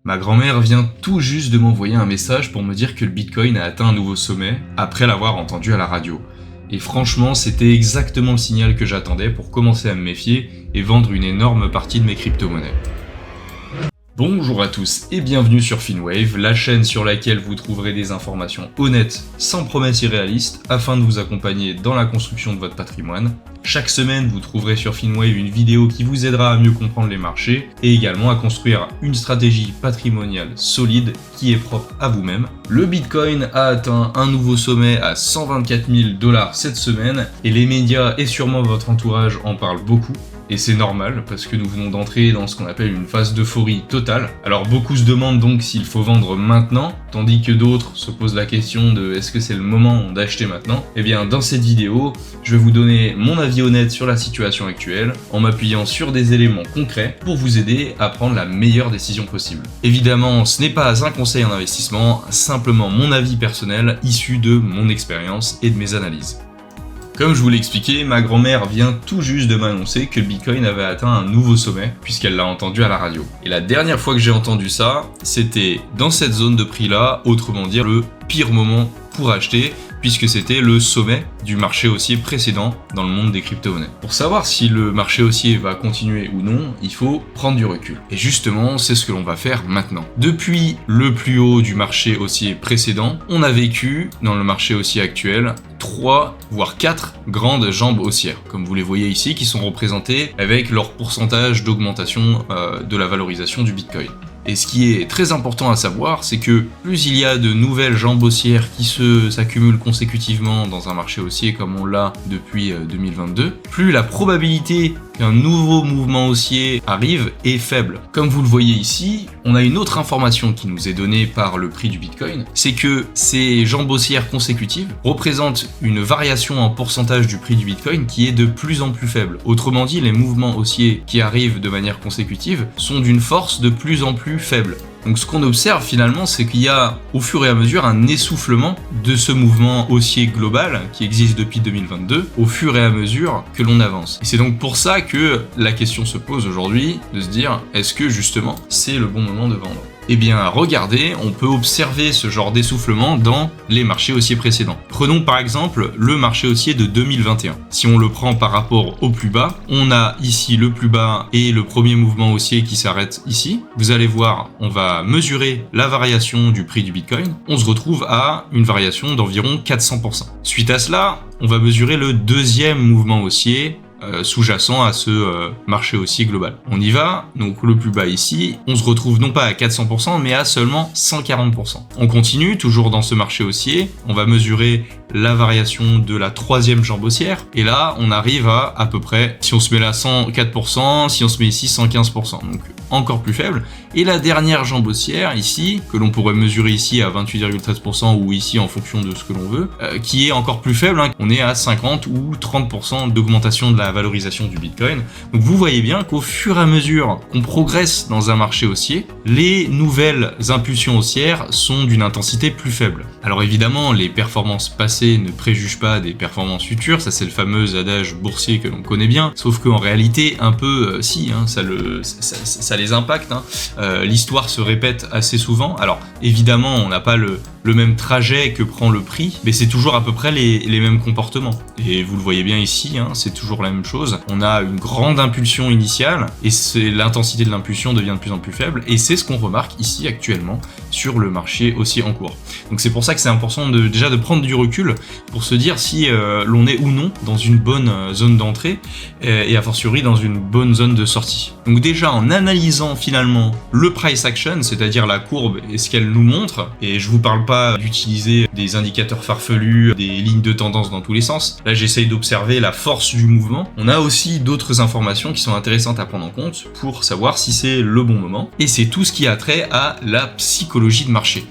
Ma grand-mère vient tout juste de m'envoyer un message pour me dire que le Bitcoin a atteint un nouveau sommet après l'avoir entendu à la radio. Et franchement, c'était exactement le signal que j'attendais pour commencer à me méfier et vendre une énorme partie de mes crypto-monnaies. Bonjour à tous et bienvenue sur Finwave, la chaîne sur laquelle vous trouverez des informations honnêtes, sans promesses irréalistes, afin de vous accompagner dans la construction de votre patrimoine. Chaque semaine, vous trouverez sur Finwave une vidéo qui vous aidera à mieux comprendre les marchés et également à construire une stratégie patrimoniale solide qui est propre à vous-même. Le Bitcoin a atteint un nouveau sommet à 124 000 $ cette semaine et les médias et sûrement votre entourage en parlent beaucoup. Et c'est normal, parce que nous venons d'entrer dans ce qu'on appelle une phase d'euphorie totale. Alors beaucoup se demandent donc s'il faut vendre maintenant, tandis que d'autres se posent la question de est-ce que c'est le moment d'acheter maintenant. Eh bien dans cette vidéo, je vais vous donner mon avis honnête sur la situation actuelle, en m'appuyant sur des éléments concrets pour vous aider à prendre la meilleure décision possible. Évidemment, ce n'est pas un conseil en investissement, simplement mon avis personnel issu de mon expérience et de mes analyses. Comme je vous l'ai expliqué, ma grand-mère vient tout juste de m'annoncer que le Bitcoin avait atteint un nouveau sommet, puisqu'elle l'a entendu à la radio. Et la dernière fois que j'ai entendu ça, c'était dans cette zone de prix-là, autrement dire le pire moment pour acheter, puisque c'était le sommet du marché haussier précédent dans le monde des crypto-monnaies. Pour savoir si le marché haussier va continuer ou non, il faut prendre du recul. Et justement, c'est ce que l'on va faire maintenant. Depuis le plus haut du marché haussier précédent, on a vécu, dans le marché haussier actuel, 3 voire 4 grandes jambes haussières, comme vous les voyez ici, qui sont représentées avec leur pourcentage d'augmentation de la valorisation du Bitcoin. Et ce qui est très important à savoir, c'est que plus il y a de nouvelles jambes haussières qui s'accumulent consécutivement dans un marché haussier comme on l'a depuis 2022, plus la probabilité qu'un nouveau mouvement haussier arrive est faible. Comme vous le voyez ici, on a une autre information qui nous est donnée par le prix du Bitcoin, c'est que ces jambes haussières consécutives représentent une variation en pourcentage du prix du Bitcoin qui est de plus en plus faible. Autrement dit, les mouvements haussiers qui arrivent de manière consécutive sont d'une force de plus en plus faible. Donc ce qu'on observe finalement, c'est qu'il y a au fur et à mesure un essoufflement de ce mouvement haussier global qui existe depuis 2022 au fur et à mesure que l'on avance. Et c'est donc pour ça que la question se pose aujourd'hui de se dire est-ce que justement c'est le bon moment de vendre ? Eh bien, regardez, on peut observer ce genre d'essoufflement dans les marchés haussiers précédents. Prenons par exemple le marché haussier de 2021. Si on le prend par rapport au plus bas, on a ici le plus bas et le premier mouvement haussier qui s'arrête ici. Vous allez voir, on va mesurer la variation du prix du Bitcoin. On se retrouve à une variation d'environ 400%. Suite à cela, on va mesurer le deuxième mouvement haussier sous-jacent à ce marché haussier global. On y va, donc le plus bas ici, on se retrouve non pas à 400% mais à seulement 140%. On continue, toujours dans ce marché haussier, on va mesurer la variation de la troisième jambe haussière, et là on arrive à peu près, si on se met là 104%, si on se met ici 115%, donc encore plus faible. Et la dernière jambe haussière ici, que l'on pourrait mesurer ici à 28,13% ou ici en fonction de ce que l'on veut, qui est encore plus faible, hein. On est à 50 ou 30% d'augmentation de la valorisation du Bitcoin. Donc vous voyez bien qu'au fur et à mesure qu'on progresse dans un marché haussier, les nouvelles impulsions haussières sont d'une intensité plus faible. Alors évidemment, les performances passées ne préjugent pas des performances futures, ça c'est le fameux adage boursier que l'on connaît bien, sauf qu'en réalité, un peu, ça les impacte, hein. L'histoire se répète assez souvent. Alors évidemment, on n'a pas le même trajet que prend le prix, mais c'est toujours à peu près les mêmes comportements. Et vous le voyez bien ici, hein, c'est toujours la même chose. On a une grande impulsion initiale, et l'intensité de l'impulsion devient de plus en plus faible, et c'est ce qu'on remarque ici actuellement sur le marché haussier en cours. Donc c'est pour ça que c'est important déjà de prendre du recul pour se dire si l'on est ou non dans une bonne zone d'entrée, et a fortiori dans une bonne zone de sortie. Donc déjà en analysant finalement le price action, c'est-à-dire la courbe et ce qu'elle nous montre, et je vous parle pas d'utiliser des indicateurs farfelus, des lignes de tendance dans tous les sens. Là, j'essaye d'observer la force du mouvement. On a aussi d'autres informations qui sont intéressantes à prendre en compte pour savoir si c'est le bon moment. Et c'est tout ce qui a trait à la psychologie de marché.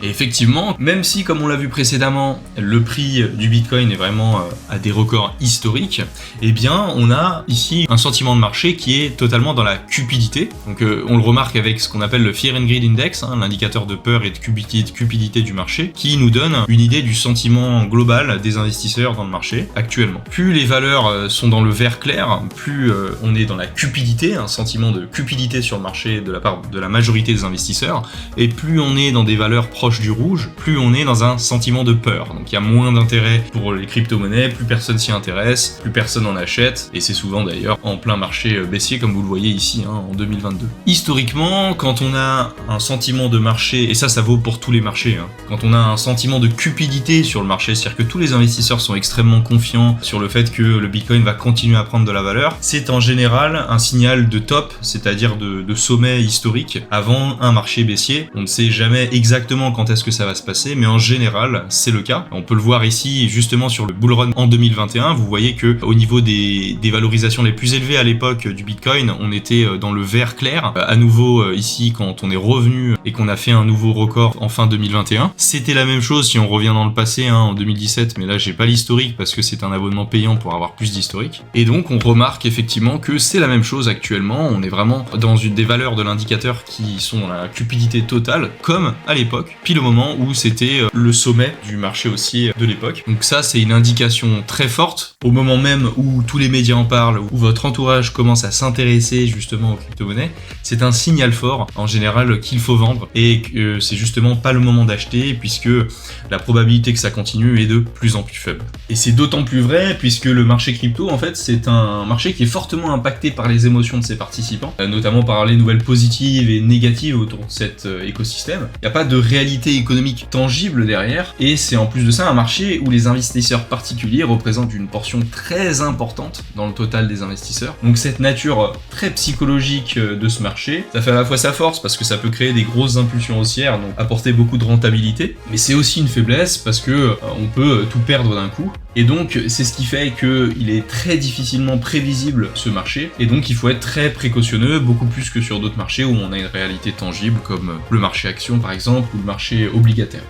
Et effectivement, même si, comme on l'a vu précédemment, le prix du Bitcoin est vraiment à des records historiques, eh bien, on a ici un sentiment de marché qui est totalement dans la cupidité. Donc, on le remarque avec ce qu'on appelle le Fear and Greed Index, l'indicateur de peur et de cupidité du marché, qui nous donne une idée du sentiment global des investisseurs dans le marché actuellement. Plus les valeurs sont dans le vert clair, plus on est dans la cupidité, un sentiment de cupidité sur le marché de la part de la majorité des investisseurs, et plus on est dans des valeurs proches du rouge, plus on est dans un sentiment de peur. Donc il y a moins d'intérêt pour les crypto-monnaies, plus personne s'y intéresse, plus personne en achète, et c'est souvent d'ailleurs en plein marché baissier comme vous le voyez ici en 2022. Historiquement, quand on a un sentiment de marché, et ça vaut pour tous les marchés, quand on a un sentiment de cupidité sur le marché, c'est-à-dire que tous les investisseurs sont extrêmement confiants sur le fait que le Bitcoin va continuer à prendre de la valeur, c'est en général un signal de top, c'est-à-dire de sommet historique avant un marché baissier. On ne sait jamais exactement quand est-ce que ça va se passer, mais en général, c'est le cas. On peut le voir ici, justement sur le bull run en 2021, vous voyez que au niveau des valorisations les plus élevées à l'époque du Bitcoin, on était dans le vert clair. À nouveau, ici, quand on est revenu et qu'on a fait un nouveau record en fin 2021, c'était la même chose si on revient dans le passé, en 2017, mais là, j'ai pas l'historique parce que c'est un abonnement payant pour avoir plus d'historique. Et donc, on remarque effectivement que c'est la même chose actuellement. On est vraiment dans des valeurs de l'indicateur qui sont dans la cupidité totale, comme à l'époque, puis le moment où c'était le sommet du marché haussier de l'époque. Donc ça, c'est une indication très forte. Au moment même où tous les médias en parlent, où votre entourage commence à s'intéresser justement aux crypto-monnaies, c'est un signal fort, en général, qu'il faut vendre et que c'est justement pas le moment d'acheter puisque la probabilité que ça continue est de plus en plus faible. Et c'est d'autant plus vrai puisque le marché crypto, en fait, c'est un marché qui est fortement impacté par les émotions de ses participants, notamment par les nouvelles positives et négatives autour de cet écosystème. Il n'y a pas de réalité économique tangible derrière et c'est en plus de ça un marché où les investisseurs particuliers représentent une portion très importante dans le total des investisseurs. Donc cette nature très psychologique de ce marché, ça fait à la fois sa force parce que ça peut créer des grosses impulsions haussières, donc apporter beaucoup de rentabilité, mais c'est aussi une faiblesse parce que on peut tout perdre d'un coup. Et donc c'est ce qui fait qu'il est très difficilement prévisible ce marché, et donc il faut être très précautionneux, beaucoup plus que sur d'autres marchés où on a une réalité tangible comme le marché action par exemple ou le marché obligataire.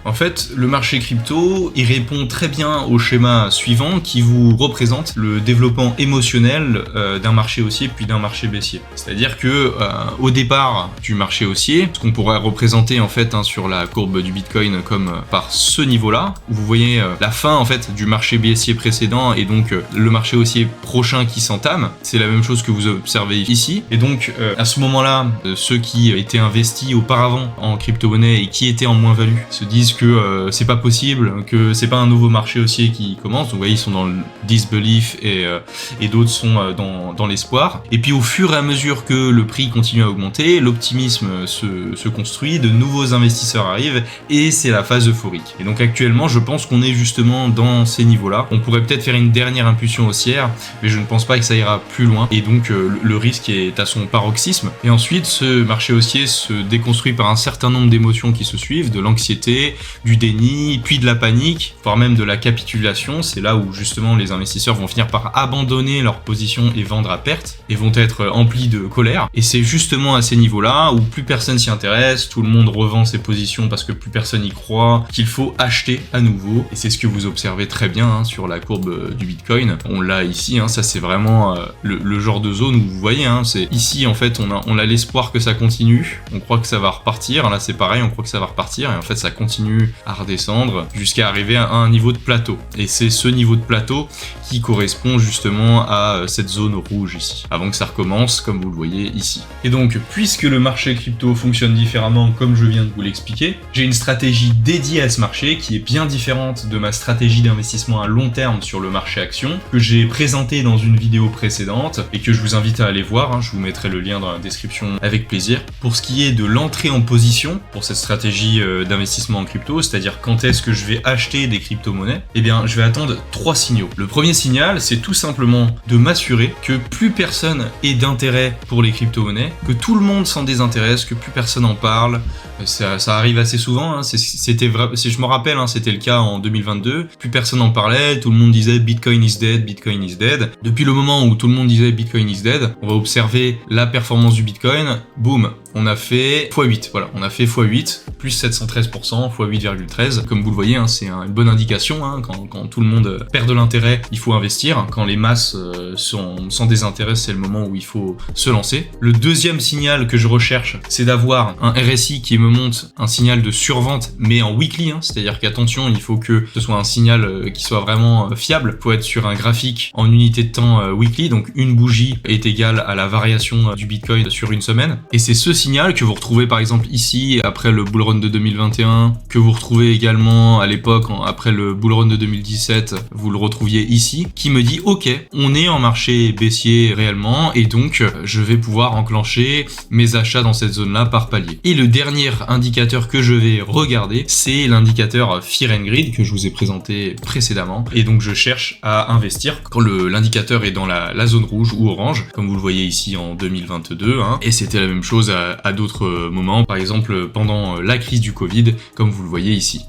En fait, le marché crypto, il répond très bien au schéma suivant qui vous représente le développement émotionnel d'un marché haussier puis d'un marché baissier. C'est-à-dire que au départ du marché haussier, ce qu'on pourrait représenter en fait sur la courbe du Bitcoin comme par ce niveau-là, où vous voyez la fin en fait du marché baissier précédent et donc le marché haussier prochain qui s'entame, c'est la même chose que vous observez ici. Et donc à ce moment-là, ceux qui étaient investis auparavant en crypto-monnaie et qui étaient en moins-value se disent que c'est pas possible, que c'est pas un nouveau marché haussier qui commence. Donc vous voyez, ils sont dans le disbelief et d'autres sont dans l'espoir. Et puis au fur et à mesure que le prix continue à augmenter, l'optimisme se construit, de nouveaux investisseurs arrivent et c'est la phase euphorique. Et donc actuellement, je pense qu'on est justement dans ces niveaux-là. On pourrait peut-être faire une dernière impulsion haussière, mais je ne pense pas que ça ira plus loin. Et donc le risque est à son paroxysme. Et ensuite, ce marché haussier se déconstruit par un certain nombre d'émotions qui se suivent, de l'anxiété, du déni, puis de la panique, voire même de la capitulation. C'est là où justement les investisseurs vont finir par abandonner leur position et vendre à perte, et vont être emplis de colère. Et c'est justement à ces niveaux-là où plus personne s'y intéresse, tout le monde revend ses positions parce que plus personne y croit, qu'il faut acheter à nouveau. Et c'est ce que vous observez très bien sur la courbe du Bitcoin. On l'a ici, ça c'est vraiment le genre de zone où vous voyez, c'est ici en fait on a l'espoir que ça continue, on croit que ça va repartir, là c'est pareil, on croit que ça va repartir, et en fait ça continue à redescendre jusqu'à arriver à un niveau de plateau. Et c'est ce niveau de plateau qui correspond justement à cette zone rouge ici, avant que ça recommence comme vous le voyez ici. Et donc, puisque le marché crypto fonctionne différemment comme je viens de vous l'expliquer, j'ai une stratégie dédiée à ce marché qui est bien différente de ma stratégie d'investissement à long terme sur le marché action, que j'ai présenté dans une vidéo précédente et que je vous invite à aller voir, je vous mettrai le lien dans la description avec plaisir. Pour ce qui est de l'entrée en position pour cette stratégie d'investissement en crypto, c'est-à-dire quand est-ce que je vais acheter des crypto-monnaies, eh bien je vais attendre 3 signaux. Le premier signal, c'est tout simplement de m'assurer que plus personne ait d'intérêt pour les crypto-monnaies, que tout le monde s'en désintéresse, que plus personne en parle. Ça arrive assez souvent, c'était vrai, je me rappelle, c'était le cas en 2022, plus personne en parlait, tout le monde disait Bitcoin is dead, Bitcoin is dead. Depuis le moment où tout le monde disait Bitcoin is dead, on va observer la performance du Bitcoin, boum, on a fait x8, voilà, on a fait x8, plus 713%, x8,13. Comme vous le voyez, hein, c'est une bonne indication, hein, quand tout le monde perd de l'intérêt, il faut investir. Quand les masses sont sans désintérêt, c'est le moment où il faut se lancer. Le deuxième signal que je recherche, c'est d'avoir un RSI qui me montre un signal de survente, mais en weekly, hein, c'est-à-dire qu'attention, il faut que ce soit un signal qui soit vraiment fiable. Il faut être sur un graphique en unité de temps weekly, donc une bougie est égale à la variation du Bitcoin sur une semaine. Et c'est ce signal que vous retrouvez par exemple ici, après le bull run de 2021, que vous retrouvez également à l'époque, après le bull run de 2017, vous le retrouviez ici, qui me dit ok, on est en marché baissier réellement, et donc je vais pouvoir enclencher mes achats dans cette zone-là par palier. Et le dernier indicateur que je vais regarder, c'est l'indicateur Fear and Greed que je vous ai présenté précédemment. Et donc je cherche à investir quand l'indicateur est dans la zone rouge ou orange, comme vous le voyez ici en 2022, hein. Et c'était la même chose à d'autres moments, par exemple pendant la crise du Covid, comme vous le voyez ici.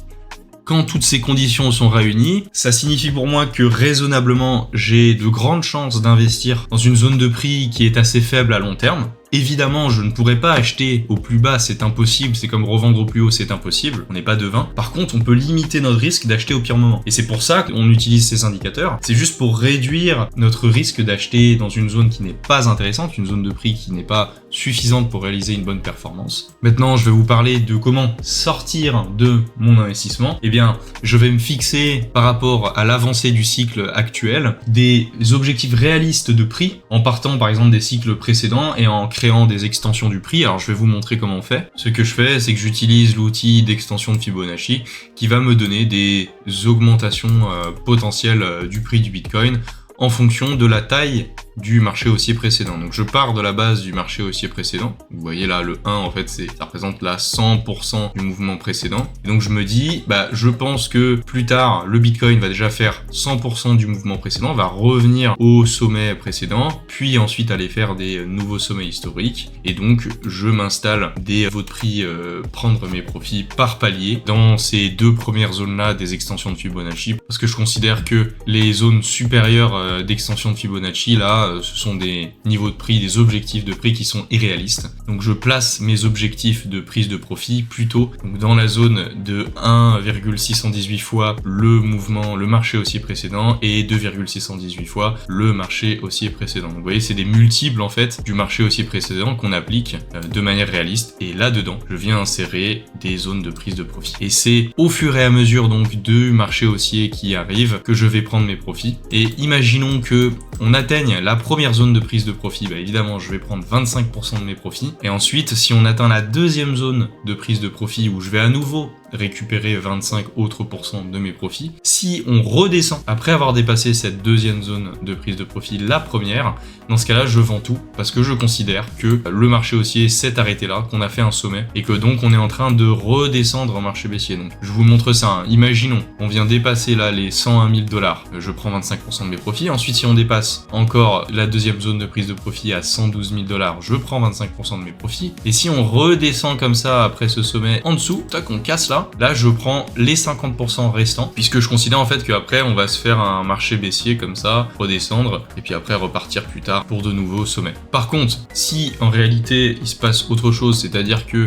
Quand toutes ces conditions sont réunies, ça signifie pour moi que raisonnablement, j'ai de grandes chances d'investir dans une zone de prix qui est assez faible à long terme. Évidemment, je ne pourrais pas acheter au plus bas, c'est impossible, c'est comme revendre au plus haut, c'est impossible, on n'est pas devin. Par contre, on peut limiter notre risque d'acheter au pire moment. Et c'est pour ça qu'on utilise ces indicateurs, c'est juste pour réduire notre risque d'acheter dans une zone qui n'est pas intéressante, une zone de prix qui n'est pas suffisante pour réaliser une bonne performance. Maintenant, je vais vous parler de comment sortir de mon investissement. Eh bien, je vais me fixer par rapport à l'avancée du cycle actuel des objectifs réalistes de prix en partant par exemple des cycles précédents et en créant des extensions du prix. Alors je vais vous montrer comment on fait. Ce que je fais, c'est que j'utilise l'outil d'extension de Fibonacci qui va me donner des augmentations potentielles du prix du Bitcoin en fonction de la taille du marché haussier précédent. Donc je pars de la base du marché haussier précédent. Vous voyez là le 1 en fait ça représente là 100% du mouvement précédent. Et donc je me dis je pense que plus tard le Bitcoin va déjà faire 100% du mouvement précédent, va revenir au sommet précédent, puis ensuite aller faire des nouveaux sommets historiques. Et donc je m'installe des niveaux de prix, prendre mes profits par palier dans ces deux premières zones là des extensions de Fibonacci, parce que je considère que les zones supérieures d'extension de Fibonacci là ce sont des niveaux de prix, des objectifs de prix qui sont irréalistes. Donc je place mes objectifs de prise de profit plutôt dans la zone de 1,618 fois le marché haussier précédent et 2,618 fois le marché haussier précédent. Donc vous voyez, c'est des multiples en fait du marché haussier précédent qu'on applique de manière réaliste, et là-dedans, je viens insérer des zones de prise de profit. Et c'est au fur et à mesure donc du marché haussier qui arrive que je vais prendre mes profits. Et imaginons que on atteigne la première zone de prise de profit, évidemment je vais prendre 25% de mes profits, et ensuite si on atteint la deuxième zone de prise de profit où je vais à nouveau récupérer 25 autres % de mes profits, si on redescend après avoir dépassé cette deuxième zone de prise de profit, la première, dans ce cas-là je vends tout parce que je considère que le marché haussier s'est arrêté là, qu'on a fait un sommet et que donc on est en train de redescendre en marché baissier. Donc je vous montre ça, hein. Imaginons on vient dépasser là les 101 000 $, je prends 25% de mes profits. Ensuite si on dépasse encore la deuxième zone de prise de profit à 112 000 $, je prends 25% de mes profits. Et si on redescend comme ça après ce sommet en dessous, tac, on casse là je prends les 50% restants, puisque je considère en fait qu'après on va se faire un marché baissier comme ça, redescendre et puis après repartir plus tard pour de nouveaux sommets. Par contre, si en réalité il se passe autre chose, c'est-à-dire que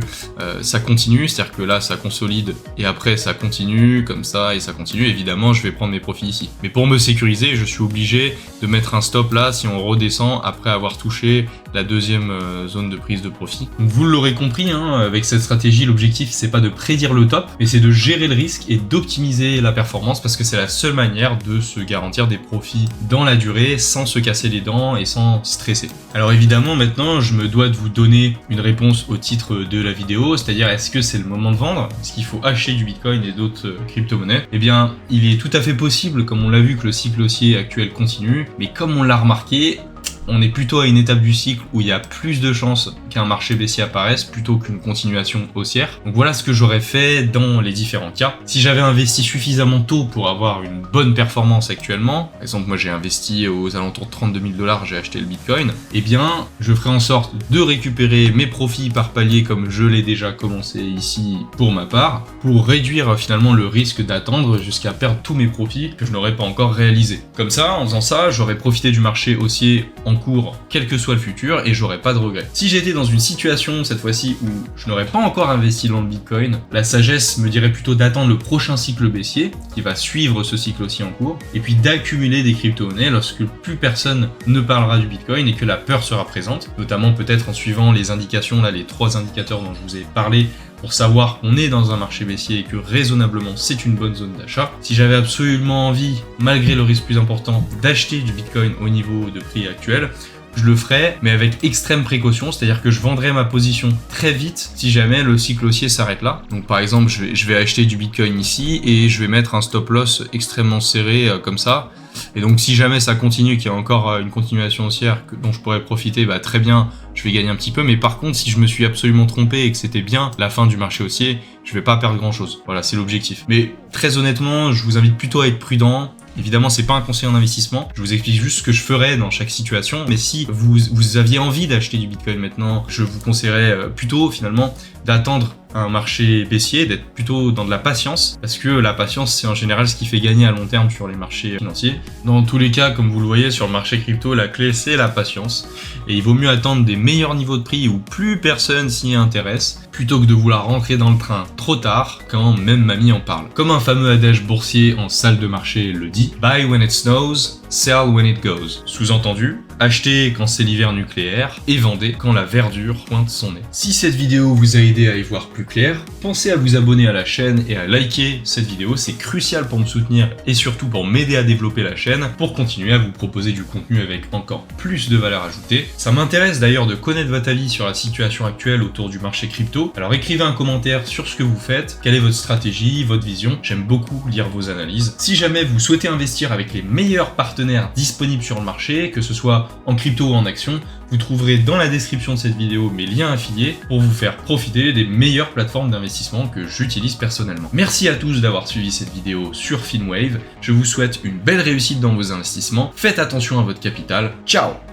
ça continue, c'est-à-dire que là ça consolide et après ça continue comme ça et ça continue, évidemment je vais prendre mes profits ici. Mais pour me sécuriser, je suis obligé de mettre un stop là si on redescend après avoir touché la deuxième zone de prise de profit. Donc vous l'aurez compris, hein, avec cette stratégie, l'objectif c'est pas de prédire le top, mais c'est de gérer le risque et d'optimiser la performance, parce que c'est la seule manière de se garantir des profits dans la durée sans se casser les dents et sans stresser. Alors évidemment maintenant je me dois de vous donner une réponse au titre de la vidéo, c'est-à-dire est-ce que c'est le moment de vendre? Est-ce qu'il faut acheter du Bitcoin et d'autres crypto-monnaies? Eh bien il est tout à fait possible, comme on l'a vu, que le cycle haussier actuel continue, mais comme on l'a remarqué, on est plutôt à une étape du cycle où il y a plus de chances qu'un marché baissier apparaisse plutôt qu'une continuation haussière. Donc voilà ce que j'aurais fait dans les différents cas. Si j'avais investi suffisamment tôt pour avoir une bonne performance actuellement, par exemple moi j'ai investi aux alentours de 32 000 $, j'ai acheté le Bitcoin, eh bien je ferai en sorte de récupérer mes profits par palier comme je l'ai déjà commencé ici pour ma part, pour réduire finalement le risque d'attendre jusqu'à perdre tous mes profits que je n'aurais pas encore réalisés. Comme ça, en faisant ça, j'aurais profité du marché haussier en en cours, quel que soit le futur, et j'aurais pas de regrets. Si j'étais dans une situation, cette fois-ci, où je n'aurais pas encore investi dans le Bitcoin, la sagesse me dirait plutôt d'attendre le prochain cycle baissier, qui va suivre ce cycle aussi en cours, et puis d'accumuler des crypto-monnaies lorsque plus personne ne parlera du Bitcoin et que la peur sera présente, notamment peut-être en suivant les indications, là, les 3 indicateurs dont je vous ai parlé, pour savoir qu'on est dans un marché baissier et que raisonnablement c'est une bonne zone d'achat. Si j'avais absolument envie, malgré le risque plus important, d'acheter du Bitcoin au niveau de prix actuel, je le ferais, mais avec extrême précaution, c'est-à-dire que je vendrais ma position très vite si jamais le cycle haussier s'arrête là. Donc par exemple, je vais acheter du Bitcoin ici et je vais mettre un stop loss extrêmement serré comme ça. Et donc si jamais ça continue, qu'il y a encore une continuation haussière dont je pourrais profiter, bah très bien, je vais gagner un petit peu. Mais par contre, si je me suis absolument trompé et que c'était bien la fin du marché haussier, je vais pas perdre grand-chose. Voilà, c'est l'objectif. Mais très honnêtement, je vous invite plutôt à être prudent. Évidemment, c'est pas un conseil en investissement. Je vous explique juste ce que je ferais dans chaque situation. Mais si vous aviez envie d'acheter du Bitcoin maintenant, je vous conseillerais plutôt finalement d'attendre un marché baissier, d'être plutôt dans de la patience, parce que la patience, c'est en général ce qui fait gagner à long terme sur les marchés financiers. Dans tous les cas, comme vous le voyez sur le marché crypto, la clé, c'est la patience. Et il vaut mieux attendre des meilleurs niveaux de prix où plus personne s'y intéresse, plutôt que de vouloir rentrer dans le train trop tard, quand même mamie en parle. Comme un fameux adage boursier en salle de marché le dit, « Buy when it snows, sell when it goes ». Sous-entendu, achetez quand c'est l'hiver nucléaire et vendez quand la verdure pointe son nez. Si cette vidéo vous a aidé à y voir plus clair, pensez à vous abonner à la chaîne et à liker cette vidéo, c'est crucial pour me soutenir et surtout pour m'aider à développer la chaîne, pour continuer à vous proposer du contenu avec encore plus de valeur ajoutée. Ça m'intéresse d'ailleurs de connaître votre avis sur la situation actuelle autour du marché crypto, alors écrivez un commentaire sur ce que vous faites, quelle est votre stratégie, votre vision, j'aime beaucoup lire vos analyses. Si jamais vous souhaitez investir avec les meilleurs partenaires disponibles sur le marché, que ce soit en crypto ou en action, vous trouverez dans la description de cette vidéo mes liens affiliés pour vous faire profiter des meilleures plateformes d'investissement que j'utilise personnellement. Merci à tous d'avoir suivi cette vidéo sur Finwave, je vous souhaite une belle réussite dans vos investissements, faites attention à votre capital, ciao!